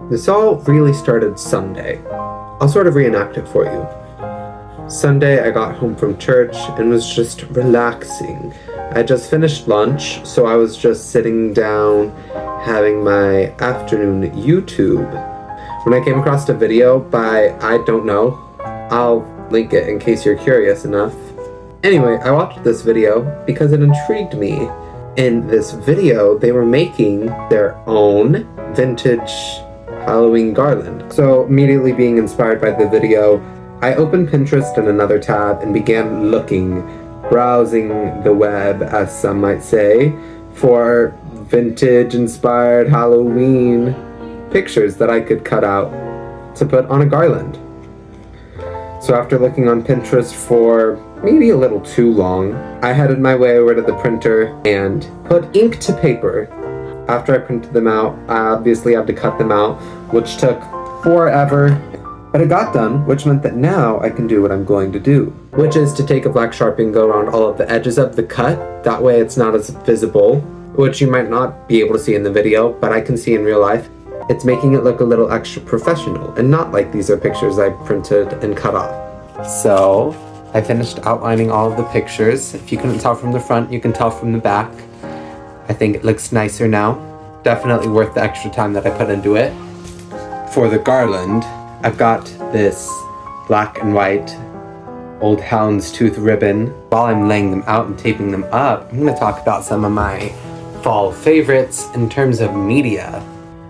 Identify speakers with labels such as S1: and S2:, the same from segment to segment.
S1: This all really started Sunday. I'll sort of reenact it for you. Sunday, I got home from church and was just relaxing. I had just finished lunch, so I was just sitting down having my afternoon YouTube when I came across a video by I don't know. I'll link it in case you're curious enough. Anyway, I watched this video because it intrigued me. In this video, they were making their own vintage Halloween garland. So immediately being inspired by the video, I opened Pinterest in another tab and began looking, browsing the web, as some might say, for vintage-inspired Halloween pictures that I could cut out to put on a garland. So after looking on Pinterest for maybe a little too long, I headed my way over to the printer and put ink to paper. After I printed them out, I obviously had to cut them out, which took forever. But it got done, which meant that now I can do what I'm going to do, which is to take a black Sharpie and go around all of the edges of the cut. That way it's not as visible, which you might not be able to see in the video, but I can see in real life. It's making it look a little extra professional and not like these are pictures I printed and cut off. So I finished outlining all of the pictures. If you couldn't tell from the front, you can tell from the back. I think it looks nicer now. Definitely worth the extra time that I put into it. For the garland, I've got this black and white old houndstooth ribbon. While I'm laying them out and taping them up, I'm going to talk about some of my fall favorites in terms of media.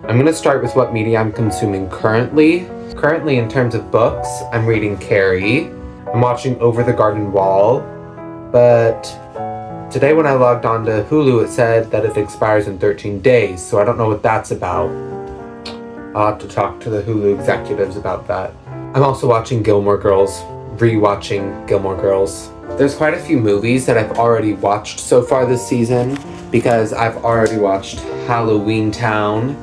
S1: I'm going to start with what media I'm consuming currently. Currently, in terms of books, I'm reading Carrie. I'm watching Over the Garden Wall. But today when I logged on to Hulu, it said that it expires in 13 days, so I don't know what that's about. I'll have to talk to the Hulu executives about that. I'm also watching Gilmore Girls, rewatching Gilmore Girls. There's quite a few movies that I've already watched so far this season because I've already watched Halloween Town,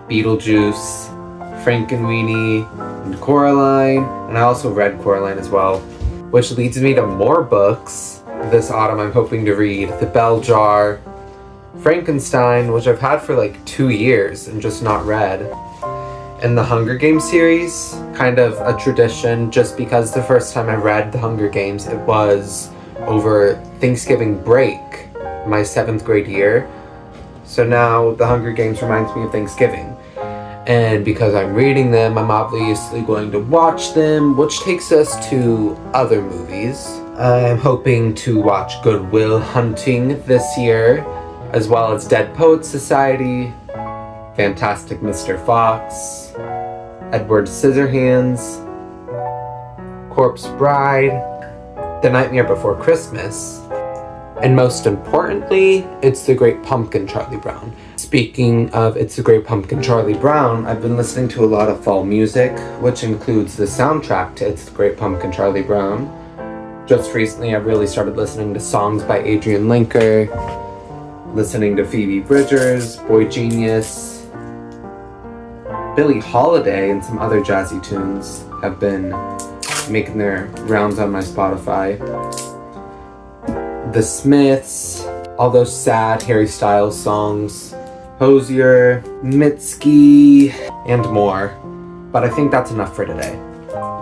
S1: Beetlejuice, Frankenweenie, and Coraline, and I also read Coraline as well, which leads me to more books. This autumn I'm hoping to read The Bell Jar, Frankenstein, which I've had for like 2 years and just not read, and the Hunger Games series, kind of a tradition just because the first time I read the Hunger Games, it was over Thanksgiving break, my 7th grade year. So now the Hunger Games reminds me of Thanksgiving. And because I'm reading them, I'm obviously going to watch them, which takes us to other movies. I'm hoping to watch Good Will Hunting this year, as well as Dead Poets Society, Fantastic Mr. Fox, Edward Scissorhands, Corpse Bride, The Nightmare Before Christmas, and most importantly, It's the Great Pumpkin, Charlie Brown. Speaking of It's the Great Pumpkin, Charlie Brown, I've been listening to a lot of fall music, which includes the soundtrack to It's the Great Pumpkin, Charlie Brown. Just recently, I really started listening to songs by Adrian Linker, listening to Phoebe Bridgers, Boy Genius, Billie Holiday, and some other jazzy tunes have been making their rounds on my Spotify. The Smiths, all those sad Harry Styles songs, Hozier, Mitski, and more. But I think that's enough for today.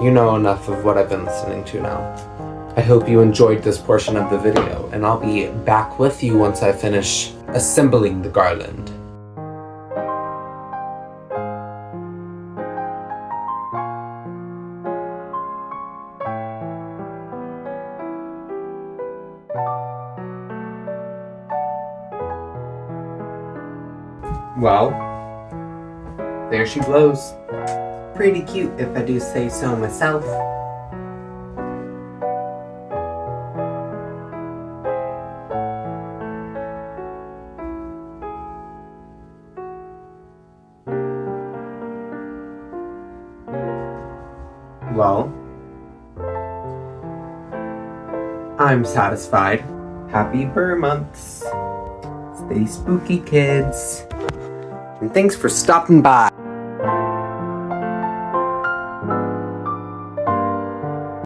S1: You know enough of what I've been listening to now. I hope you enjoyed this portion of the video, and I'll be back with you once I finish assembling the garland. Well, there she blows. Pretty cute if I do say so myself. Well, I'm satisfied. Happy Burr months. Stay spooky, kids. And thanks for stopping by.